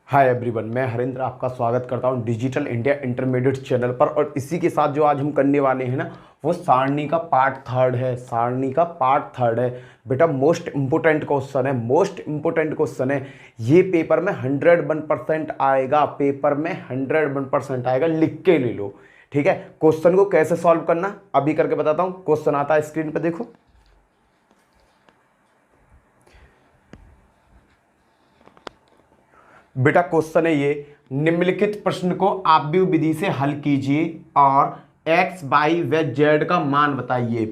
Hi everyone, मैं हरेंद्र आपका स्वागत करता हूं डिजिटल इंडिया इंटरमीडिएट चैनल पर। और इसी के साथ जो आज हम करने वाले हैं ना, वो सारणी का पार्ट थर्ड है। सारणी का पार्ट थर्ड है बेटा। मोस्ट इंपोर्टेंट क्वेश्चन है, मोस्ट इंपोर्टेंट क्वेश्चन है ये। पेपर में 101% आएगा, पेपर में 101% आएगा, लिख के ले लो। ठीक है, क्वेश्चन को कैसे सॉल्व करना अभी करके बताता हूं। क्वेश्चन आता है स्क्रीन पर, देखो। बेटा क्वेश्चन है ये, निम्नलिखित प्रश्न को आप विधि से हल कीजिए और x बाई व z का मान बताइए।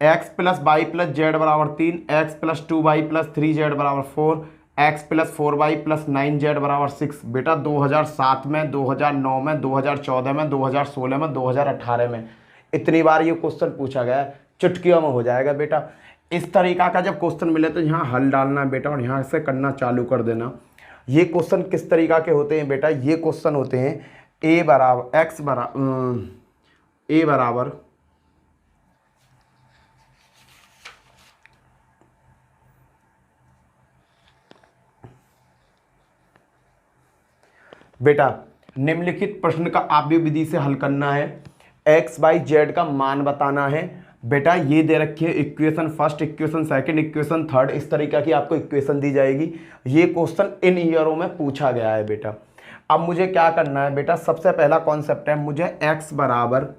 x plus Y plus Z बराबर 3, x plus 2y plus 3z बराबर 4, x plus 4y plus 9z बराबर 6। बेटा 2007 में, 2009 में, 2014 में, 2016 में, 2018 में इतनी बार ये क्वेश्चन पूछा गया है, चुटकियों में हो जाएगा बेटा। इस तरीका का जब क्वेश्चन मिले तो यहाँ हल डालना है बेटा और यहाँ से करना चालू कर देना। ये क्वेश्चन किस तरीका के होते हैं बेटा? ये क्वेश्चन होते हैं ए बराबर एक्स बराबर ए बराबर बेटा निम्नलिखित प्रश्न का आव्यूह विधि से हल करना है। एक्स बाई जेड का मान बताना है। बेटा ये दे रखी है equation first, equation second, equation third, इस तरीका की आपको इक्वेशन दी जाएगी। ये क्वेश्चन इन ईयरों में पूछा गया है बेटा। अब मुझे क्या करना है बेटा? सबसे पहला कॉन्सेप्ट है, मुझे x बराबर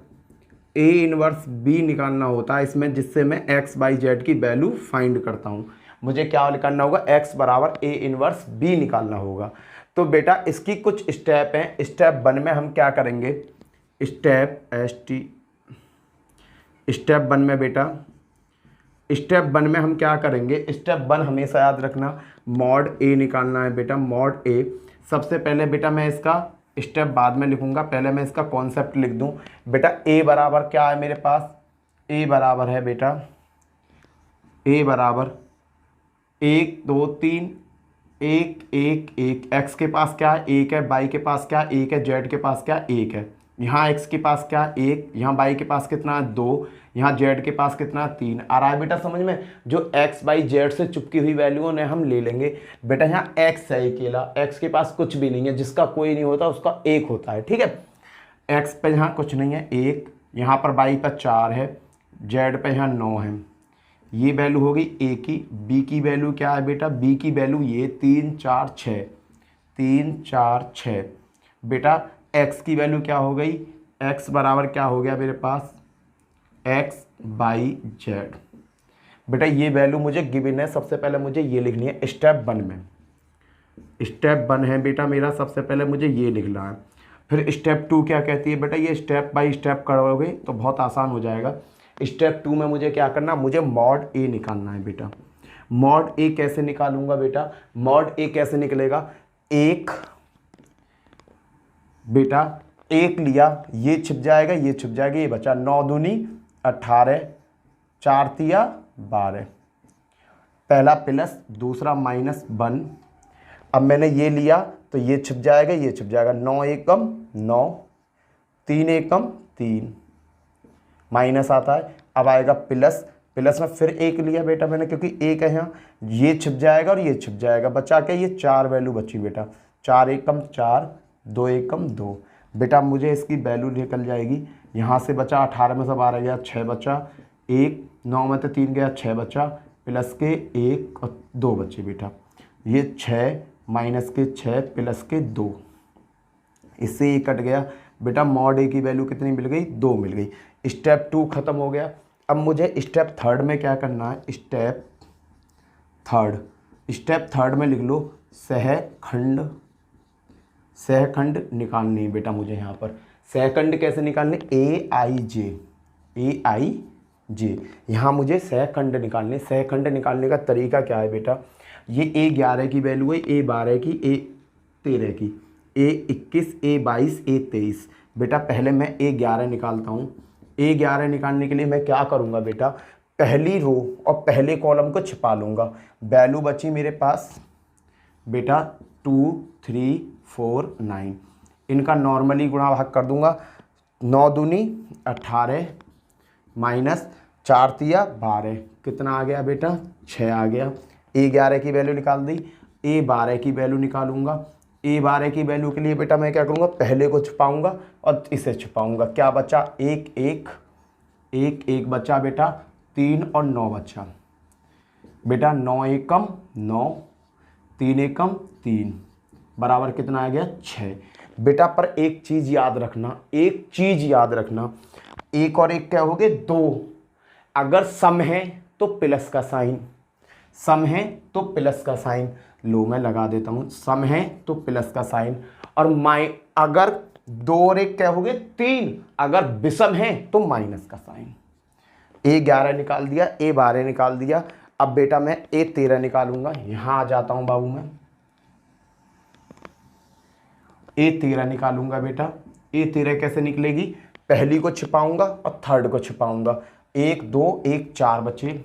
ए इनवर्स बी निकालना होता है इसमें, जिससे मैं x बाई जेड की वैल्यू फाइंड करता हूँ। मुझे क्या करना होगा? x बराबर ए इनवर्स बी निकालना होगा। तो बेटा इसकी कुछ स्टेप हैं। स्टेप 1 में हम क्या करेंगे? स्टेप 1 में बेटा, स्टेप 1 में हम क्या करेंगे? स्टेप 1 हमेशा याद रखना, मॉड ए निकालना है बेटा, मॉड ए। सबसे पहले बेटा मैं इसका स्टेप बाद में लिखूंगा, पहले मैं इसका कॉन्सेप्ट लिख दूं। बेटा ए बराबर क्या है मेरे पास? ए बराबर है बेटा, ए बराबर 1 2 3 1 1 1। एक्स के पास क्या है? 1 है। वाई के पास क्या है? 1 है। जेड के पास क्या है? 1 है। यहाँ x के पास क्या है? 1। यहाँ y के पास कितना है? 2। यहाँ z के पास कितना है? 3। आ रहा है बेटा समझ में? जो x बाई जेड से चुपकी हुई वैल्यू ने हम ले लेंगे। बेटा यहाँ x है अकेला, x के पास कुछ भी नहीं है, जिसका कोई नहीं होता उसका 1 होता है। ठीक है, x पे यहाँ कुछ नहीं है, 1। यहाँ पर y पर 4 है, z पे यहाँ 9 है। ये वैल्यू हो गई a की। b की वैल्यू क्या है बेटा? b की वैल्यू ये 3 4 6, 3 4 6। बेटा x की वैल्यू क्या हो गई? x बराबर क्या हो गया मेरे पास? x by Z. बेटा ये वैल्यू मुझे गिवन है, सबसे पहले मुझे ये लिखनी है स्टेप 1 में। स्टेप 1 है बेटा मेरा, सबसे पहले मुझे ये लिखना है। फिर स्टेप 2 क्या कहती है बेटा? ये स्टेप बाई स्टेप करोगे तो बहुत आसान हो जाएगा। स्टेप 2 में मुझे क्या करना? मुझे मॉड ए निकालना है बेटा। मॉड ए कैसे निकालूंगा बेटा? मॉड ए कैसे निकलेगा? एक बेटा 1 लिया, ये छिप जाएगा, ये छिप जाएगा, ये बचा 9 दूनी 18, 4 तिया 12। पहला प्लस, दूसरा माइनस 1। अब मैंने ये लिया तो ये छिप जाएगा, ये छिप जाएगा, 9 एकम 9, 3 एकम 3, माइनस आता है। अब आएगा प्लस, प्लस में फिर 1 लिया बेटा मैंने, क्योंकि 1 है यहाँ, ये छिप जाएगा और ये छिप जाएगा, बचा के ये 4 वैल्यू बची बेटा। 4 एकम 4, 2 एकम 2। बेटा मुझे इसकी वैल्यू निकल जाएगी। यहाँ से बचा 18 में से 12 गया, 6 बचा, 1 9 में से 3 गया, 6 बचा, प्लस के 1 और 2 बचे बेटा। ये 6 माइनस के 6 प्लस के 2, इससे ये कट गया बेटा। मॉड ए की वैल्यू कितनी मिल गई? 2 मिल गई। स्टेप 2 खत्म हो गया। अब मुझे स्टेप 3 में क्या करना है? स्टेप 3 में लिख लो सहखंड। सहखंड निकालनी है बेटा मुझे। यहाँ पर सहखंड कैसे निकालने? ए आई जे। यहाँ मुझे सहखंड निकालने। सहखंड निकालने का तरीका क्या है बेटा? ये A11 की वैल्यू है, A12 की, A13 की, A21, A22, A23। बेटा पहले मैं A11 निकालता हूँ। A11 निकालने के लिए मैं क्या करूँगा बेटा? पहली रो और पहले कॉलम को छिपा लूँगा। वैल्यू बची मेरे पास बेटा 2 3 4 9। इनका नॉर्मली गुणा भाग कर दूंगा। 9 दूनी 18 माइनस 4 तिया 12, कितना आ गया बेटा? 6 आ गया। A11 की वैल्यू निकाल दी। A12 की वैल्यू निकालूंगा। A12 की वैल्यू के लिए बेटा मैं क्या करूँगा, पहले को छुपाऊंगा और इसे छुपाऊंगा। क्या बचा, 1 1 1 1 बचा बेटा, 3 और 9 बचा बेटा, 9 एकम 9, 3 एकम 3, बराबर कितना आ गया, 6 बेटा। पर एक चीज़ याद रखना, एक चीज़ याद रखना, 1 और 1 क्या हो गए, 2। अगर सम है तो प्लस का साइन, सम है तो प्लस का साइन, लो मैं लगा देता हूं, सम है तो प्लस का साइन, और अगर 2 और 1 क्या हो गए, 3, अगर विषम है तो माइनस का साइन। A11 निकाल दिया, A12 निकाल दिया। अब बेटा मैं A13 निकालूंगा, यहां आ जाता हूं बाबू, मैं A13 निकालूंगा बेटा। A13 कैसे निकलेगी, पहली को छिपाऊंगा और थर्ड को छिपाऊंगा। 1 2 1 4 बचे,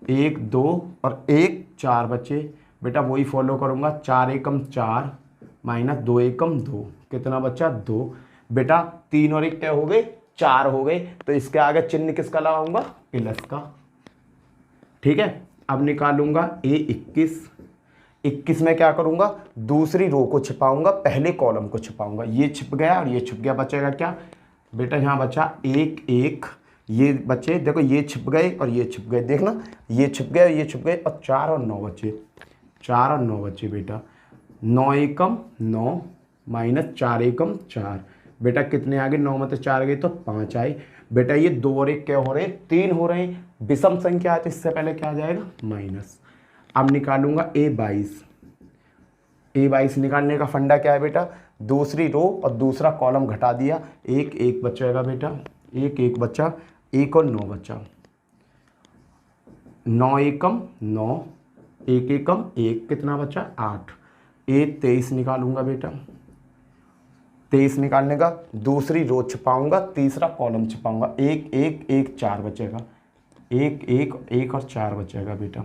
1 2 और 1 4 बचे बेटा, वही फॉलो करूंगा। 4 एकम 4 माइनस 2 एकम 2, कितना बचा, 2 बेटा। 3 और 1 क्या हो गए, 4 हो गए, तो इसके आगे चिन्ह किसका लगाऊंगा, प्लस का। ठीक है, अब निकालूंगा A21। 21 में क्या करूंगा, दूसरी रो को छिपाऊंगा, पहले कॉलम को छिपाऊंगा। ये छिप गया और ये छिप गया, बचेगा क्या बेटा, यहाँ बचा 1 1, ये बचे, देखो ये छिप गए और ये छिप गए, देखना ये छिप गए और ये छिप गए, और 4 और 9 बचे, 4 और 9 बचे बेटा। 9 एकम 9 माइनस 4 एकम 4 बेटा, कितने आ गए, 9 में तो 4 गए तो 5 आए बेटा। ये 2 और 1 क्या हो रहे हैं, 3 हो रहे हैं, विषम संख्या है तो इससे पहले क्या आ जाएगा, माइनस। अब निकालूंगा A22। A22 निकालने का फंडा क्या है बेटा, दूसरी रो और दूसरा कॉलम घटा दिया, 1 1 बचेगा बेटा, 1 1 बचा, 1 और 9 बचा, 9 एकम 9, 1 एकम 1, कितना बचा, 8। A23 निकालूंगा बेटा। 23 निकालने का दूसरी रो छिपाऊंगा, तीसरा कॉलम छिपाऊंगा, 1 1 1 4 बचेगा, 1 1 1 और 4 बचेगा बेटा।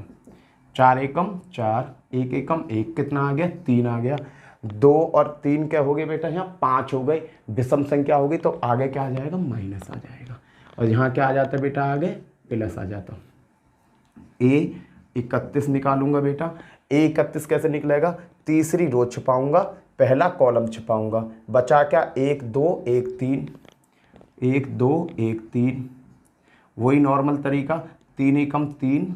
4 एकम 4, 1 एकम 1, कितना आ गया, 3 आ गया। 2 और 3 क्या हो गए बेटा, यहाँ 5 हो गए, विषम संख्या हो गई, तो आगे क्या आ जाएगा, माइनस आ जाएगा, और यहाँ क्या आ जाता है बेटा, आगे प्लस आ जाता। A31 निकालूंगा बेटा। A31 कैसे निकलेगा, तीसरी रो छिपाऊंगा, पहला कॉलम छिपाऊंगा, बचा क्या, 1 2 1 3, 1 2 1 3, वही नॉर्मल तरीका, 3 एकम 3,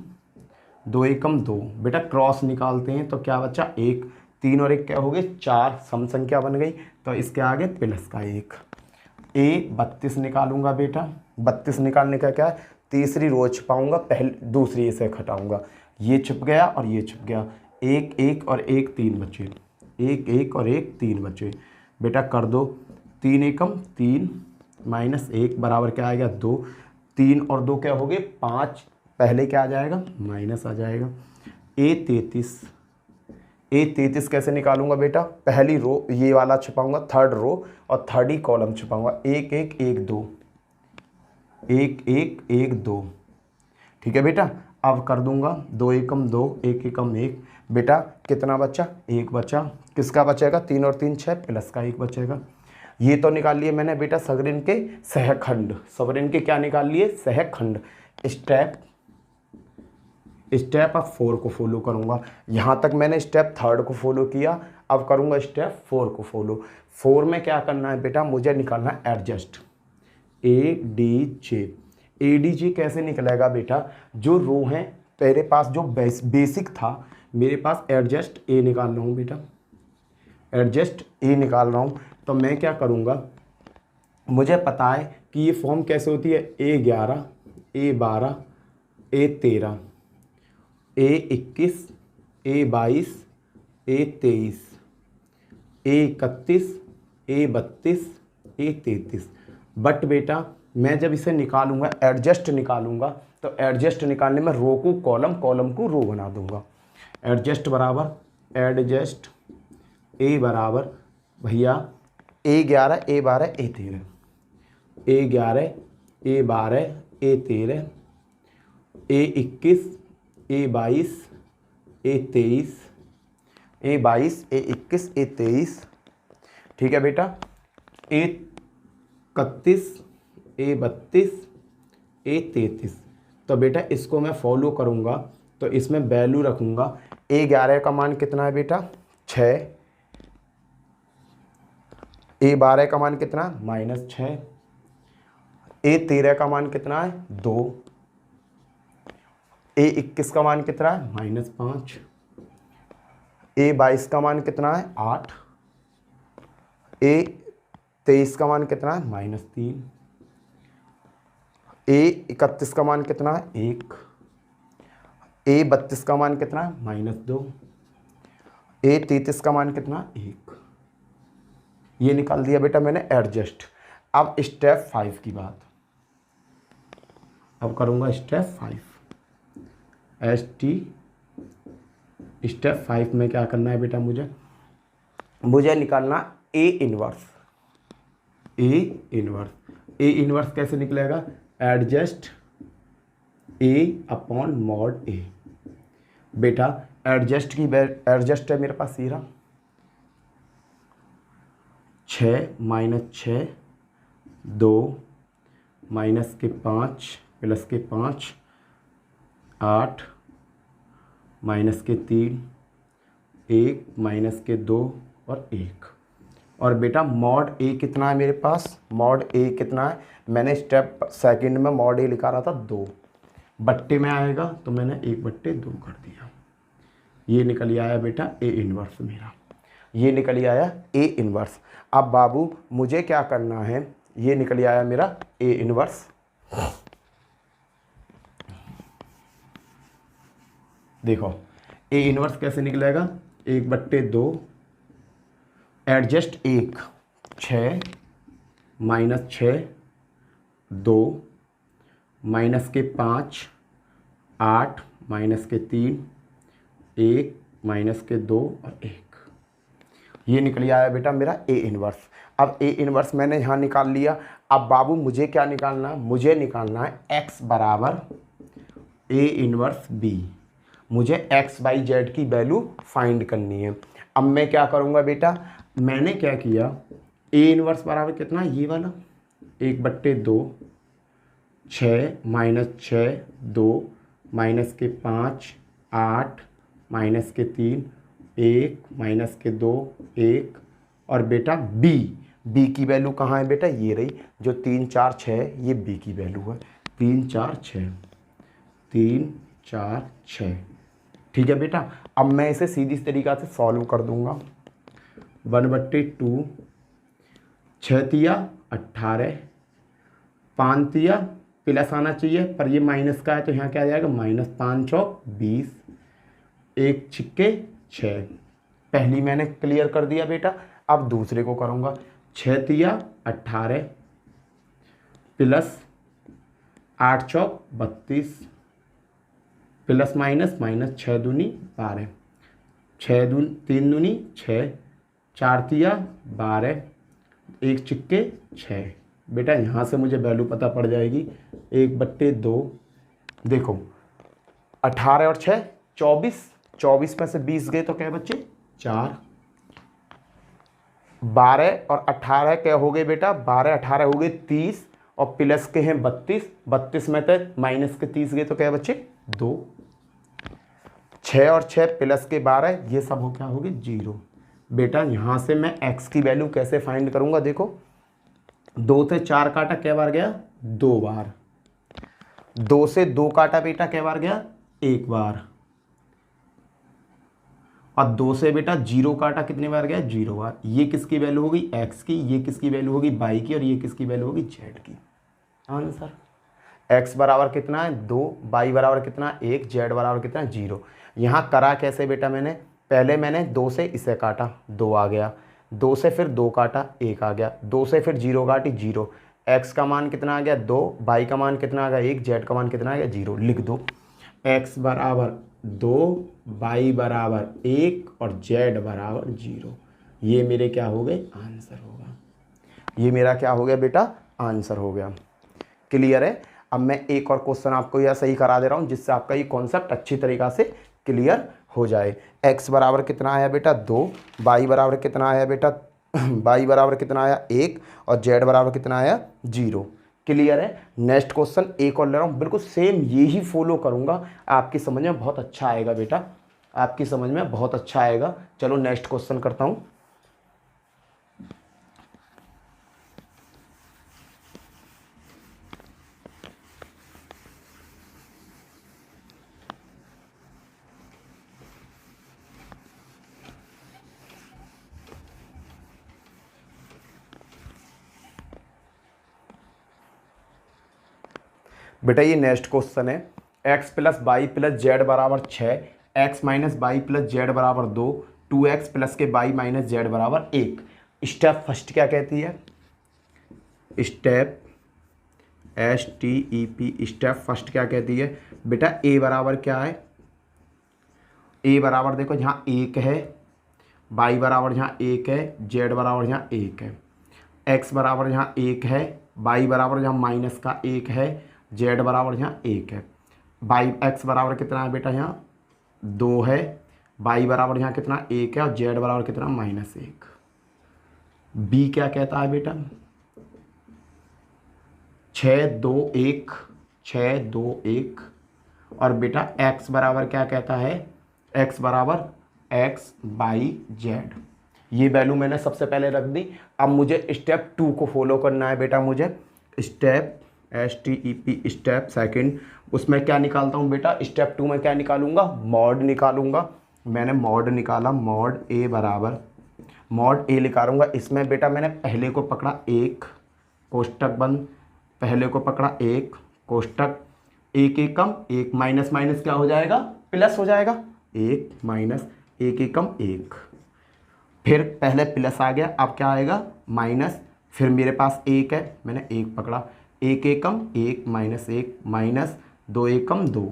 2 एकम 2 बेटा, क्रॉस निकालते हैं तो क्या बचा, 1, 3 और 1 क्या हो गए, 4, सम संख्या बन गई, तो इसके आगे प्लस का 1। A32 निकालूंगा बेटा। 32 निकालने का क्या है, तीसरी रो छिपाऊंगा, पहले दूसरी से घटाऊंगा, ये छिप गया और ये छिप गया, 1 1 और 1 3 बचे, 1 1 और 1 3 बचे बेटा, कर दो, 3 एकम 3 माइनस 1 बराबर क्या आएगा, 2, 3 और 2 क्या हो गए, 5, पहले क्या आ जाएगा, माइनस आ जाएगा। A33 कैसे निकालूंगा बेटा, पहली रो ये वाला छिपाऊंगा, थर्ड रो और थर्ड ही कॉलम छिपाऊंगा, 1 1 1 2, 1 1 1 2, ठीक है बेटा। अब कर दूंगा, 2 एकम 2, 1 एकम 1 बेटा, कितना बचा, 1 बचा, किसका बचेगा, 3 और 3 6, प्लस का 1 बचेगा। ये तो निकाल लिए मैंने बेटा सगरिन के सहखंड, सगरिन के क्या निकाल लिए, सहखंड। स्टेप अब 4 को फॉलो करूंगा, यहाँ तक मैंने स्टेप 3 को फॉलो किया, अब करूंगा स्टेप 4 को फॉलो। 4 में क्या करना है बेटा, मुझे निकालना है एडजस्ट, ADJ। ADJ कैसे निकलेगा बेटा, जो रो है तेरे पास जो बेसिक था, मेरे पास एडजस्ट A निकाल रहा हूँ बेटा, एडजस्ट A निकाल रहा हूँ, तो मैं क्या करूँगा, मुझे पता है कि ये फॉर्म कैसे होती है, A11 A12 A13 A21 A22 A23 A31 A32 A33। But बेटा मैं जब इसे निकालूंगा, एडजस्ट निकालूंगा, तो एडजस्ट निकालने में रो को कॉलम, कॉलम को रो बना दूंगा। एडजस्ट बराबर एडजस्ट A बराबर भैया A11 A12 A13, A11 A12 A13 A21 A22 A23 A22 A21 A23, ठीक है बेटा। A31 A32 A33, तो बेटा इसको मैं फॉलो करूँगा, तो इसमें वैल्यू रखूँगा। A11 का मान कितना है बेटा, 6, ए 12 का मान कितना, -6। ए 13 का मान कितना है, 2। ए 21 का मान कितना है, -5। ए 22 का मान कितना है, 8। ए 23 का मान कितना है, -3। ए 31 का मान कितना है, 1। ए 32 का मान कितना है, -2। ए 33 का मान कितना, 1। ये निकाल दिया बेटा मैंने एडजस्ट। अब स्टेप 5 की बात, अब करूँगा स्टेप 5। स्टेप 5 में क्या करना है बेटा, मुझे निकालना ए इनवर्स। ए इनवर्स कैसे निकलेगा, एडजस्ट ए अपॉन मॉड ए। बेटा एडजस्ट है मेरे पास ये रहा, 6 - 6 2 -5 +5 8 -3 1 -2 और 1। और बेटा मॉड ए कितना है मेरे पास, मॉड ए कितना है, मैंने स्टेप सेकंड में मॉड ए लिखा रहा था 2, बट्टे में आएगा तो मैंने 1/2 कर दिया। ये निकल आया बेटा ए इनवर्स मेरा, ये निकल आया ए इनवर्स। अब बाबू मुझे क्या करना है, ये निकल आया मेरा ए इनवर्स। देखो ए इनवर्स कैसे निकलेगा, 1/2 एडजस्ट 1 6 -6 2 -5 8 -3 1 -2 और 1। ये निकल आया बेटा मेरा ए इनवर्स। अब ए इनवर्स मैंने यहाँ निकाल लिया। अब बाबू मुझे क्या निकालना है, मुझे निकालना है x बराबर ए इनवर्स बी। मुझे x/z की वैल्यू फाइंड करनी है। अब मैं क्या करूँगा बेटा, मैंने क्या किया, ए इनवर्स बराबर कितना, ये वाला 1/2 6 -6 2 -5 8 -3 1 -2 1। और बेटा बी की वैल्यू कहाँ है बेटा, ये रही जो 3 4 6, ये बी की वैल्यू है 3 4 6 3 4 6। ठीक है बेटा, अब मैं इसे सीधी तरीक़ा से सॉल्व कर दूंगा। 1/2 6 तिया 18 5 तिया प्लस आना चाहिए पर ये माइनस का है तो यहाँ क्या आ जाएगा, -5 चौक 20 1 छिक्के 6। पहली मैंने क्लियर कर दिया बेटा। अब दूसरे को करूँगा, 6 तिया 18 प्लस 8 चौक 32 प्लस माइनस 6 दूनी 12 6 3 दूनी 6 4 तिया 12 1 छिक्के 6। बेटा यहाँ से मुझे वैल्यू पता पड़ जाएगी 1/2। देखो 18 और 6 24 में से 20 गए तो क्या बच्चे 4। 12 और 18 क्या हो गए बेटा, 12 18 हो गए 30 और प्लस के हैं 32 में से माइनस के 30 गए तो क्या बच्चे 2। 6 और 6 प्लस के 12 ये सब हो क्या हो गए 0। बेटा यहाँ से मैं x की वैल्यू कैसे फाइंड करूँगा, देखो 2 से 4 काटा क्या बार गया 2 बार, 2 से 2 काटा बेटा क्या बार गया 1 बार, और 2 से बेटा 0 काटा कितने बार गया 0 बार। ये किसकी वैल्यू होगी x की, ये किसकी वैल्यू होगी y की, और ये किसकी वैल्यू होगी z की। आंसर x बराबर कितना है 2, y बराबर कितना 1, z बराबर कितना 0। यहाँ करा कैसे बेटा, पहले मैंने 2 से इसे काटा 2 आ गया, 2 से फिर 2 काटा 1 आ गया, 2 से फिर 0 काटी 0। x का मान कितना आ गया 2, y का मान कितना आ गया 1, z का मान कितना आ गया 0। लिख दो x बराबर 2, y बराबर 1 और z बराबर 0। ये मेरे क्या हो गए आंसर होगा, ये मेरा क्या हो गया बेटा आंसर हो गया। क्लियर है। अब मैं एक और क्वेश्चन आपको यह सही करा दे रहा हूँ जिससे आपका ये कॉन्सेप्ट अच्छी तरीक़ा से क्लियर हो जाए। x बराबर कितना आया बेटा 2, y बराबर कितना आया बेटा y बराबर कितना आया 1 और z बराबर कितना आया 0। क्लियर है। नेक्स्ट क्वेश्चन एक और ले रहा हूँ, बिल्कुल सेम यही फॉलो करूँगा, आपकी समझ में बहुत अच्छा आएगा बेटा, आपकी समझ में बहुत अच्छा आएगा। चलो नेक्स्ट क्वेश्चन करता हूँ। बेटा ये नेक्स्ट क्वेश्चन है, X plus Y plus Z बराबर 6, X minus Y plus Z बराबर 2, 2x प्लस के वाई माइनस जेड बराबर 1। स्टेप फर्स्ट क्या कहती है, स्टेप STEP, स्टेप फर्स्ट क्या कहती है बेटा, ए बराबर क्या है, ए बराबर देखो जहाँ 1 है, वाई बराबर जहाँ 1 है, जेड बराबर जहाँ 1 है, एक्स बराबर जहाँ 1 है, वाई बराबर जहाँ माइनस का 1 है, जेड बराबर जहाँ 1 है। वाई एक्स बराबर कितना है बेटा, यहाँ 2 है, वाई बराबर यहाँ कितना 1 है, और जेड बराबर कितना -1। बी क्या कहता है बेटा, 6 2 1, 6 2 1, और बेटा x बराबर क्या कहता है, x बराबर x बाई जेड। ये वैल्यू मैंने सबसे पहले रख दी। अब मुझे स्टेप 2 को फॉलो करना है बेटा, मुझे स्टेप STEP स्टेप सेकंड, उसमें क्या निकालता हूँ बेटा, स्टेप 2 में क्या निकालूंगा, मॉड निकालूंगा। मैंने मॉड निकाला, मॉड ए बराबर, मॉड ए निकालूंगा। इसमें बेटा मैंने पहले को पकड़ा 1 कोष्टक बंद, पहले को पकड़ा 1 कोष्टक, 1 एकम 1 माइनस माइनस क्या हो जाएगा, प्लस हो जाएगा, 1 माइनस 1 एकम 1, फिर पहले प्लस आ गया, अब क्या आएगा माइनस, फिर मेरे पास 1 है, मैंने 1 पकड़ा, 1 एकम 1 माइनस 1 माइनस 2 एकम 2,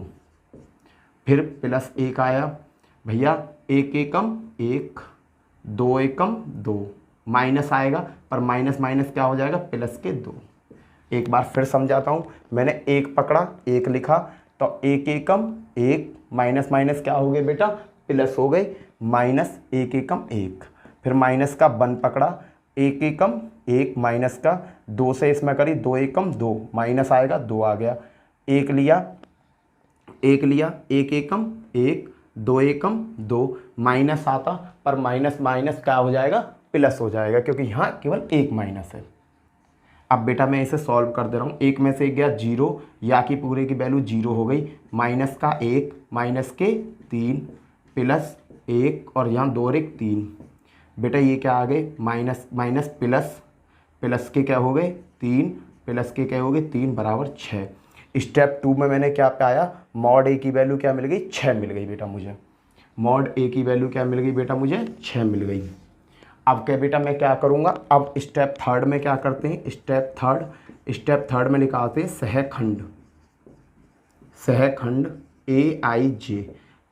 फिर प्लस 1 आया भैया, 1 एकम 1 2 एकम 2, माइनस आएगा, पर माइनस माइनस क्या हो जाएगा, प्लस के 2। एक बार फिर समझाता हूँ, मैंने 1 पकड़ा 1 लिखा, तो 1 एकम 1 माइनस माइनस क्या हो गए बेटा, प्लस हो गई, माइनस 1 एकम 1, फिर माइनस का 1 पकड़ा, 1 एकम 1 माइनस का 2 से इसमें करी 2 एकम 2, माइनस आएगा 2 आ गया, 1 लिया 1 लिया, 1 एकम 1 2 एकम 2, माइनस आता, पर माइनस माइनस क्या हो जाएगा, प्लस हो जाएगा, क्योंकि यहाँ केवल 1 माइनस है। अब बेटा मैं इसे सॉल्व कर दे रहा हूँ, 1 में से 1 गया 0, या की पूरे की वैल्यू 0 हो गई, माइनस का 1 माइनस के 3 प्लस 1, और यहाँ 2 और 1 3, बेटा ये क्या आ गए, माइनस माइनस प्लस, प्लस के क्या हो गए 3, प्लस के क्या हो गए 3 बराबर 6। स्टेप 2 में मैंने क्या पाया, मॉड ए की वैल्यू क्या मिल गई, 6 मिल गई बेटा मुझे, मॉड ए की वैल्यू क्या मिल गई बेटा मुझे, 6 मिल गई। अब क्या बेटा मैं क्या करूँगा, अब स्टेप थर्ड में क्या करते हैं, स्टेप थर्ड में निकालते हैं सहखंड, सहखंड AIJ।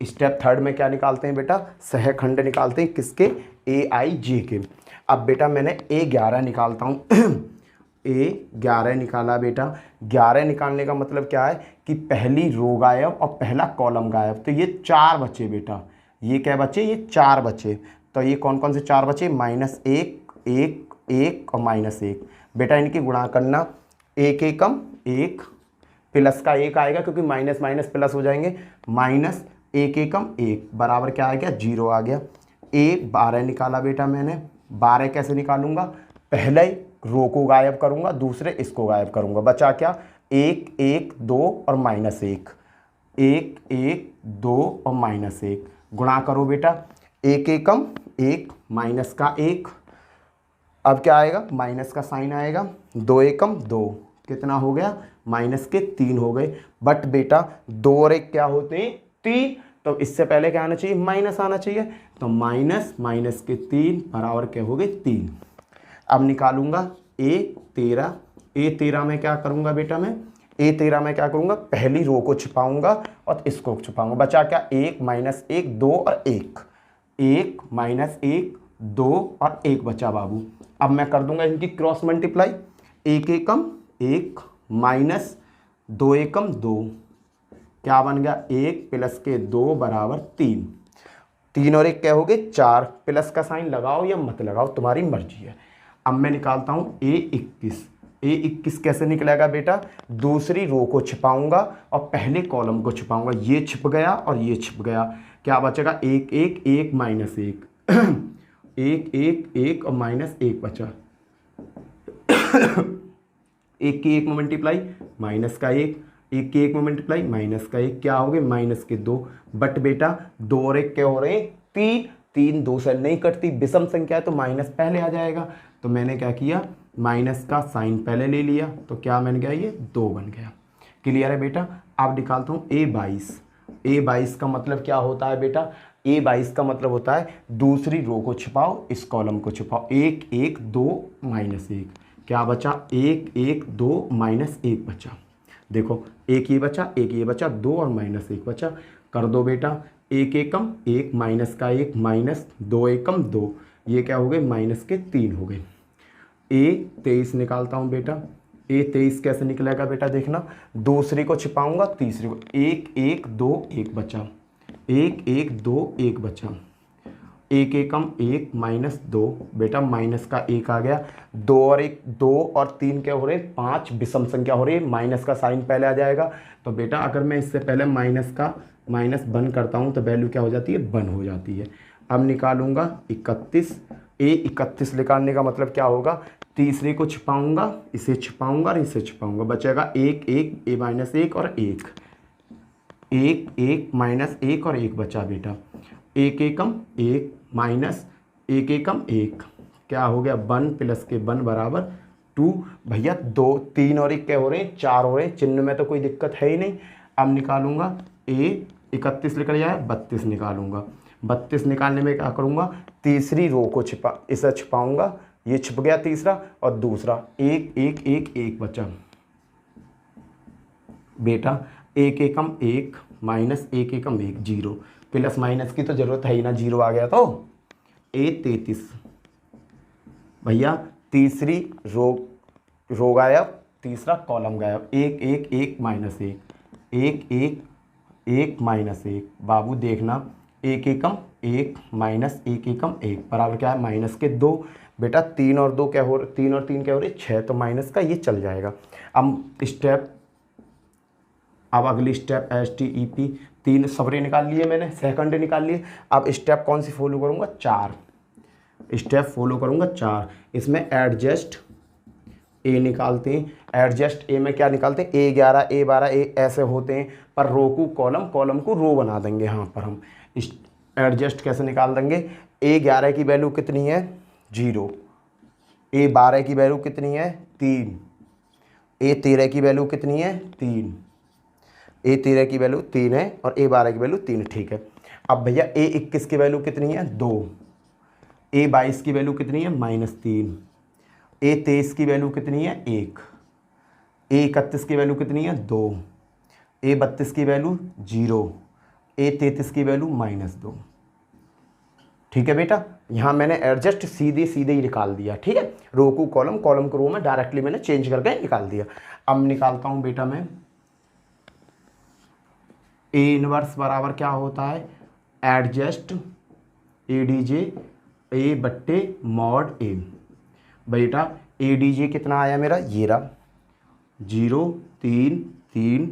स्टेप थर्ड में क्या निकालते हैं बेटा, सहखंड निकालते हैं, किसके, AIJ के। अब बेटा मैंने A11 निकालता हूँ A11 निकाला बेटा, 11 निकालने का मतलब क्या है कि पहली रो गायब और पहला कॉलम गायब, तो ये 4 बचे बेटा, ये क्या बचे, ये 4 बचे, तो ये कौन कौन से 4 बचे, -1 1 1 और -1। बेटा इनकी गुणा करना, 1 एकम 1 प्लस का 1 आएगा, क्योंकि माइनस माइनस प्लस हो जाएंगे, माइनस 1 एकम 1 बराबर क्या आ गया, 0 आ गया। A12 निकाला बेटा मैंने, 12 कैसे निकालूंगा, पहले रो को गायब करूंगा, दूसरे इसको गायब करूंगा, बचा क्या, 1 1 2 और -1, 1 1 2 और -1, गुणा करो बेटा, 1 एकम 1 माइनस का 1, अब क्या आएगा, माइनस का साइन आएगा, 2 एकम 2, कितना हो गया, माइनस के 3 हो गए। बट बेटा 2 और 1 क्या होते हैं, 3, तो इससे पहले क्या आना चाहिए, माइनस आना चाहिए, तो माइनस माइनस के 3 बराबर क्या हो गए 3। अब निकालूंगा A13 में क्या करूंगा बेटा मैं, A13 में क्या करूंगा, पहली रो को छिपाऊंगा और इसको छिपाऊंगा, बचा क्या, 1 -1 2 और 1, 1 -1 2 और 1 बचा बाबू। अब मैं कर दूंगा इनकी क्रॉस मल्टीप्लाई, 1 एकम 1 माइनस 2 एकम 2, क्या बन गया, 1 प्लस के 2 बराबर 3, 3 और 1 क्या हो गए 4, प्लस का साइन लगाओ या मत लगाओ तुम्हारी मर्जी है। अब मैं निकालता हूँ A21 कैसे निकलेगा बेटा, दूसरी रो को छिपाऊंगा और पहले कॉलम को छिपाऊंगा, ये छिप गया और ये छिप गया, क्या बचेगा, 1 1 1 -1 1 1 1 और -1 बचा, 1 की 1 में मल्टीप्लाई माइनस का 1, 1 की 1 में मल्टीप्लाई माइनस का 1, क्या हो गए माइनस के 2। बट बेटा 2 और 1 क्या हो रहे हैं 3, 3 2 से नहीं कटती, विषम संख्या है तो माइनस पहले आ जाएगा, तो मैंने क्या किया, माइनस का साइन पहले ले लिया, तो क्या बन गया, ये 2 बन गया। क्लियर है बेटा। अब निकालता हूँ A22। A22 का मतलब क्या होता है बेटा, A22 का मतलब होता है दूसरी रो को छिपाओ, इस कॉलम को छिपाओ। 1 1 2 -1 क्या बचा, 1 1 2 -1 बचा। देखो एक ये बचा, एक ये बचा, 2 और -1 बचा। कर दो बेटा, 1 एकम 1 माइनस का 1 माइनस 2 एकम 2, ये क्या हो गए माइनस के 3 हो गए। A23 निकालता हूँ बेटा। A23 कैसे निकलेगा बेटा, देखना दूसरी को छिपाऊंगा तीसरी को, 1 1 2 1 बचा, 1 1 2 1 बचा, 1 एकम 1 -2 बेटा, माइनस का 1 आ गया। 2 और 1 2 और 3 क्या हो रहे 5, विषम संख्या हो रही है, माइनस का साइन पहले आ जाएगा। तो बेटा अगर मैं इससे पहले माइनस बन करता हूँ तो वैल्यू क्या हो जाती है, 1 हो जाती है। अब निकालूंगा 31। A31 निकालने का मतलब क्या होगा, तीसरे को छिपाऊंगा, इसे छिपाऊंगा और इसे छिपाऊंगा, बचेगा 1 1 A-1 और 1 1 1 -1 और 1 बचा बेटा। 1 एकम 1 माइनस 1 एकम 1 क्या हो गया, 1 प्लस के 1 बराबर 2। भैया 2 3 और 1 क्या हो रहे हैं, 4 हो रहे हैं, चिन्ह में तो कोई दिक्कत है ही नहीं। अब निकालूंगा A31 निकल जाए, 32 निकालूंगा। 32 निकालने में क्या करूंगा, तीसरी रो को इसे छिपाऊंगा, ये छिप गया तीसरा, और दूसरा 1 1 1 1 बचा बेटा। 1 एकम 1 माइनस 1 एकम 1 0, प्लस माइनस की तो जरूरत है ही ना, 0 आ गया तो। A33 भैया तीसरी रो गायब, तीसरा कॉलम गायब, 1 1 1 -1 1 1 1 -1 बाबू देखना, 1 एकम 1 माइनस 1 एकम 1 बराबर क्या है, माइनस के 2 बेटा। 3 और 2 क्या हो रहे, 3 और 3 क्या हो रही 6, तो माइनस का ये चल जाएगा। अब अगली स्टेप STEP 3 सवरे निकाल लिए मैंने, सेकंड निकाल लिए। अब स्टेप कौन सी फॉलो करूँगा, 4 स्टेप फॉलो करूँगा 4। इसमें एडजस्ट A निकालते हैं, एडजस्ट A में क्या निकालते हैं, A11 A12 A ऐसे होते हैं, पर रो को कॉलम, कॉलम को रो बना देंगे। यहाँ पर हम एडजस्ट कैसे निकाल देंगे, A11 की वैल्यू कितनी है 0, A12 की वैल्यू कितनी है 3, A13 की वैल्यू कितनी है 3, A13 की वैल्यू 3 है और A12 की वैल्यू 3, ठीक है। अब भैया A21 की वैल्यू कितनी है 2, A22 की वैल्यू कितनी है -3, A23 की वैल्यू कितनी है 1, A31 की वैल्यू कितनी है 2, A32 की वैल्यू 0, A33 की वैल्यू -2, ठीक है बेटा। यहाँ मैंने एडजस्ट सीधे सीधे ही निकाल दिया, ठीक है। रो को कॉलम, कॉलम को रो में डायरेक्टली मैंने चेंज करके निकाल दिया। अब निकालता हूँ बेटा मैं A इनवर्स बराबर क्या होता है, एडजस्ट ADJ A/mod A बेटा। ADJ कितना आया मेरा, ये रहा 0 3 3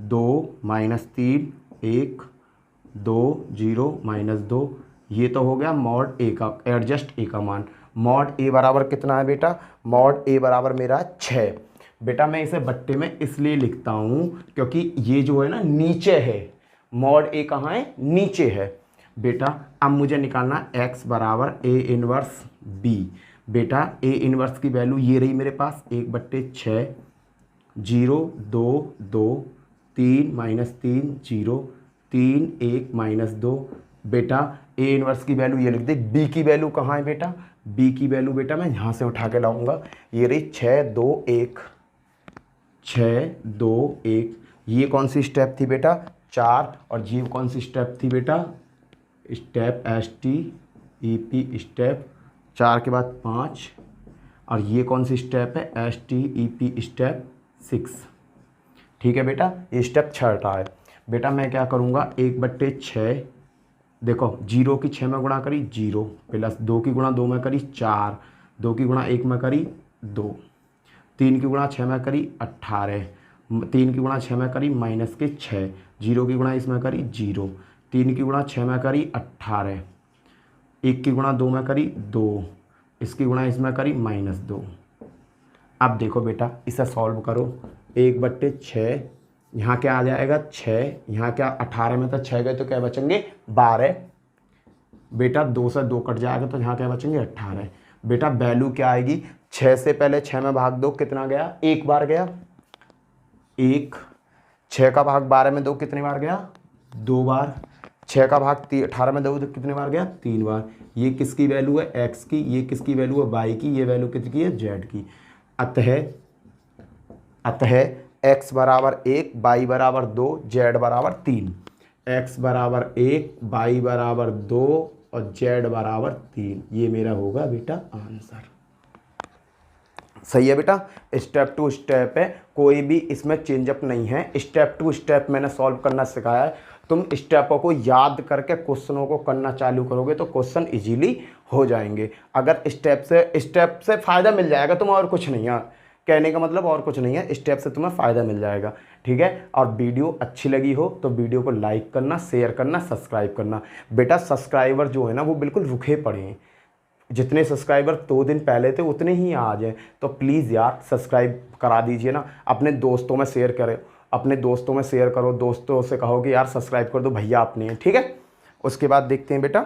2 -3 1 2 0 -2, ये तो हो गया mod A का, एडजस्ट A का मान। mod A बराबर कितना है बेटा, mod A बराबर मेरा 6 बेटा। मैं इसे बट्टे में इसलिए लिखता हूँ क्योंकि ये जो है ना नीचे है, mod A कहाँ है, नीचे है बेटा। अब मुझे निकालना x बराबर A इनवर्स B बेटा। A इनवर्स की वैल्यू ये रही मेरे पास, 1/6 0 2 2 3 -3 0 3 1 -2 बेटा। A इनवर्स की वैल्यू ये लिख दे। B की वैल्यू कहाँ है बेटा, B की वैल्यू बेटा मैं यहाँ से उठा के लाऊंगा, ये रही 6 2 1 6 2 1। ये कौन सी स्टेप थी बेटा, 4, और ये कौन सी स्टेप थी बेटा, स्टेप STEP स्टेप 4 के बाद 5, और ये कौन सी स्टेप है, STEP स्टेप 6, ठीक है बेटा। ये स्टेप 6 है बेटा। मैं क्या करूँगा, 1/6 देखो 0 की 6 में गुणा करी 0, प्लस 2 की गुणा 2 में करी 4, 2 की गुणा 1 में करी 2, 3 की गुणा 6 में करी 18, 3 की गुणा 6 में करी -6, 0 की गुणा इसमें करी 0, 3 की गुणा 6 में करी 18, 1 की गुणा 2 में करी 2, इसकी गुणा इसमें करी -2। अब देखो बेटा इसे सॉल्व करो, 1/6 यहाँ क्या आ जाएगा 6, यहाँ क्या 18 में तो 6 गए तो क्या बचेंगे 12 बेटा, 2 से 2 कट जाएगा तो यहाँ क्या बचेंगे 18 बेटा। वैल्यू क्या आएगी, 6 से पहले 6 में भाग दो, कितना गया 1 बार गया 1, 6 का भाग 12 में 2 कितनी बार गया? 2 बार। 6 का भाग 18 में 2 कितने बार गया? 3 बार। ये किसकी वैल्यू है? x की। ये किसकी वैल्यू है? y की। ये वैल्यू किसकी है? z की। अतः x बराबर 1, y बराबर 2, z बराबर 3। x बराबर 1, y बराबर 2 और z बराबर 3। ये मेरा होगा बेटा आंसर। सही है बेटा। स्टेप टू स्टेप है, कोई भी इसमें चेंजअप नहीं है। स्टेप टू स्टेप मैंने सॉल्व करना सिखाया है। तुम स्टेपों को याद करके क्वेश्चनों को करना चालू करोगे तो क्वेश्चन इजीली हो जाएंगे। अगर स्टेप से फ़ायदा मिल जाएगा तुम्हें, और कुछ नहीं है। कहने का मतलब और कुछ नहीं है, स्टेप से तुम्हें फ़ायदा मिल जाएगा। ठीक है। और वीडियो अच्छी लगी हो तो वीडियो को लाइक करना, शेयर करना, सब्सक्राइब करना। बेटा सब्सक्राइबर जो है ना वो बिल्कुल रुके पड़े हैं। जितने सब्सक्राइबर 2 दिन पहले थे उतने ही आज हैं। तो प्लीज़ यार सब्सक्राइब करा दीजिए ना। अपने दोस्तों में शेयर करें, अपने दोस्तों में शेयर करो, दोस्तों से कहो कि यार सब्सक्राइब कर दो भैया आपने। ठीक है। उसके बाद देखते हैं बेटा।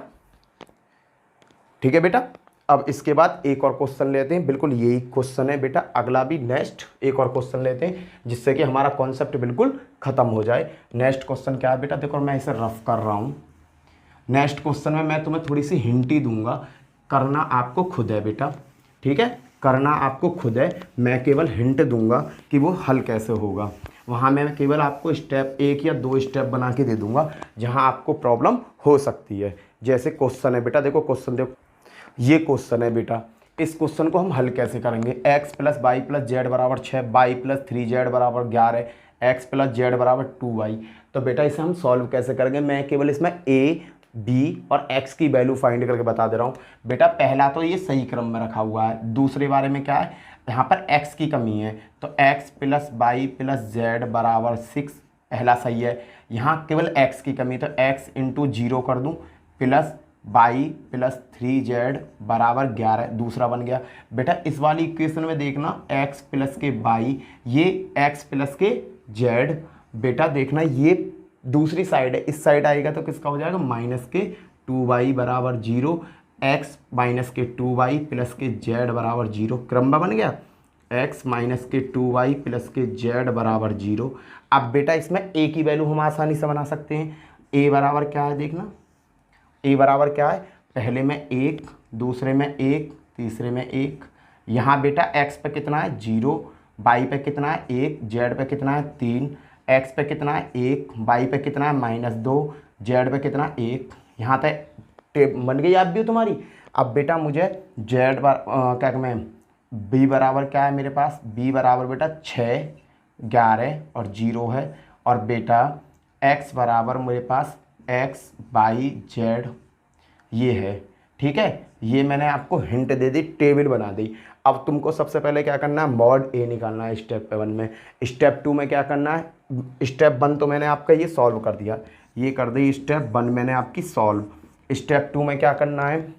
ठीक है बेटा। अब इसके बाद एक और क्वेश्चन लेते हैं। बिल्कुल यही क्वेश्चन है बेटा, अगला भी नेक्स्ट एक और क्वेश्चन लेते हैं जिससे कि हमारा कॉन्सेप्ट बिल्कुल ख़त्म हो जाए। नेक्स्ट क्वेश्चन क्या है बेटा? देखो मैं इसे रफ कर रहा हूँ। नेक्स्ट क्वेश्चन में मैं तुम्हें थोड़ी सी हिंट ही दूंगा, करना आपको खुद है बेटा। ठीक है। करना आपको खुद है, मैं केवल हिंट दूंगा कि वो हल कैसे होगा। वहाँ मैं केवल आपको स्टेप 1 या 2 स्टेप बना के दे दूंगा जहाँ आपको प्रॉब्लम हो सकती है। जैसे क्वेश्चन है बेटा, देखो क्वेश्चन देखो, ये क्वेश्चन है बेटा। इस क्वेश्चन को हम हल कैसे करेंगे? x plus Y plus Z बराबर 6, वाई प्लस 3z बराबर 11, x प्लस जेड बराबर 2y। तो बेटा इसे हम सॉल्व कैसे करेंगे? मैं केवल इसमें a, b और x की वैल्यू फाइंड करके बता दे रहा हूँ बेटा। पहला तो ये सही क्रम में रखा हुआ है। दूसरे बारे में क्या है? यहाँ पर x की कमी है, तो x plus Y plus Z बराबर 6 पहला सही है। यहाँ केवल x की कमी, तो x इंटू 0 कर दूँ प्लस वाई प्लस 3z बराबर 11 दूसरा बन गया। बेटा इस वाली इक्वेशन में देखना x प्लस के वाई, ये x प्लस के z। बेटा देखना ये दूसरी साइड है, इस साइड आएगा तो किसका हो जाएगा? माइनस के 2y बराबर 0, x माइनस के 2y प्लस के z बराबर 0। क्रम बन गया। x माइनस के 2y प्लस के z बराबर 0। अब बेटा इसमें a की वैल्यू हम आसानी से बना सकते हैं। a बराबर क्या है देखना, a बराबर क्या है? पहले में 1, दूसरे में 1, तीसरे में 1। यहाँ बेटा x पे कितना है? 0, y पे कितना है? 1, z पे कितना है? 3, x पे कितना है? 1, y पे कितना है? -2, z पे कितना है? 1। यहाँ तक टेप बन गई आप भी तुम्हारी। अब बेटा मुझे z क्या मैं b बराबर क्या है मेरे पास? b बराबर बेटा 6, 11 और 0 है। और बेटा x बराबर मेरे पास x बाई जेड ये है। ठीक है। ये मैंने आपको हिंट दे दी, टेबल बना दी। अब तुमको सबसे पहले क्या करना है? मॉड ए निकालना है स्टेप 1 में। स्टेप 2 में क्या करना है? स्टेप 1 तो मैंने आपका ये सॉल्व कर दिया, ये कर दी स्टेप 1 मैंने आपकी सॉल्व। स्टेप 2 में क्या करना है?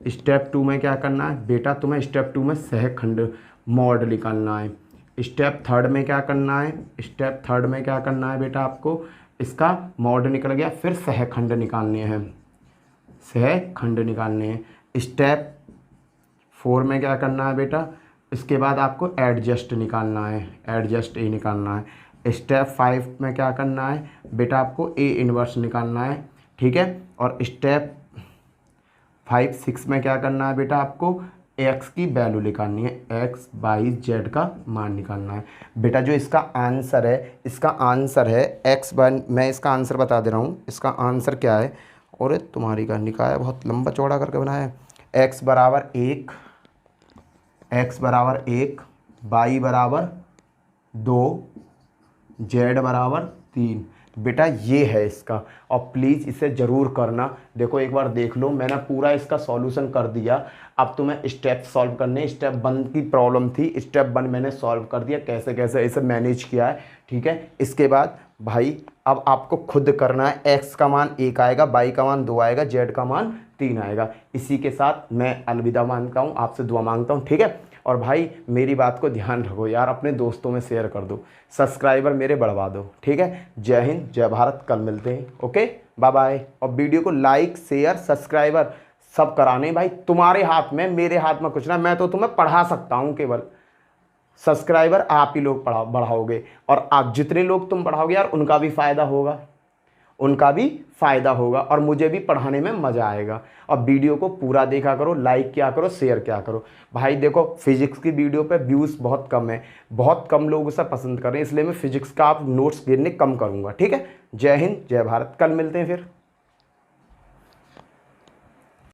स्टेप 2 में क्या करना है बेटा? तुम्हें स्टेप 2 में सहखंड मॉड निकालना है। स्टेप 3 में क्या करना है? स्टेप 3 में क्या करना है बेटा? आपको इसका मॉड निकल गया, फिर सहखंड निकालने हैं, सहखंड निकालने हैं। स्टेप 4 में क्या करना है बेटा? इसके बाद आपको एडजस्ट निकालना है, एडजस्ट ए निकालना है। स्टेप 5 में क्या करना है बेटा? आपको ए इन्वर्स निकालना है। ठीक है। और स्टेप 5, 6 में क्या करना है बेटा? आपको x की वैल्यू निकालनी है, x बाई जेड का मान निकालना है। बेटा जो इसका आंसर है, इसका आंसर है x बाई, मैं इसका आंसर बता दे रहा हूँ। इसका आंसर क्या है? और तुम्हारी का निकाय बहुत लंबा चौड़ा करके बनाया है। x बराबर 1, x बराबर 1, y बराबर 2, z बराबर 3। बेटा ये है इसका, और प्लीज़ इसे ज़रूर करना। देखो एक बार देख लो, मैंने पूरा इसका सॉल्यूशन कर दिया। अब तुम्हें स्टेप सॉल्व करने, स्टेप 1 की प्रॉब्लम थी, स्टेप 1 मैंने सॉल्व कर दिया, कैसे कैसे इसे मैनेज किया है। ठीक है। इसके बाद भाई अब आपको खुद करना है। x का मान 1 आएगा, y का मान 2 आएगा, z का मान 3 आएगा। इसी के साथ मैं अलविदा मांगता हूँ, आपसे दुआ मांगता हूँ। ठीक है। और भाई मेरी बात को ध्यान रखो यार, अपने दोस्तों में शेयर कर दो, सब्सक्राइबर मेरे बढ़वा दो। ठीक है। जय हिंद, जय भारत। कल मिलते हैं। Okay, bye bye. और वीडियो को लाइक, शेयर, सब्सक्राइबर सब कराने भाई, तुम्हारे हाथ में, मेरे हाथ में कुछ ना। मैं तो तुम्हें पढ़ा सकता हूँ केवल, सब्सक्राइबर आप ही लोग बढ़ाओगे, और आप जितने लोग तुम बढ़ाओगे यार उनका भी फ़ायदा होगा, उनका भी फ़ायदा होगा, और मुझे भी पढ़ाने में मज़ा आएगा। और वीडियो को पूरा देखा करो, लाइक क्या करो, शेयर क्या करो। भाई देखो फिजिक्स की वीडियो पे व्यूज़ बहुत कम है, बहुत कम लोग उसे पसंद कर रहे हैं, इसलिए मैं फिजिक्स का आप नोट्स गिरने कम करूँगा। ठीक है, जय हिंद जय भारत, कल मिलते हैं फिर।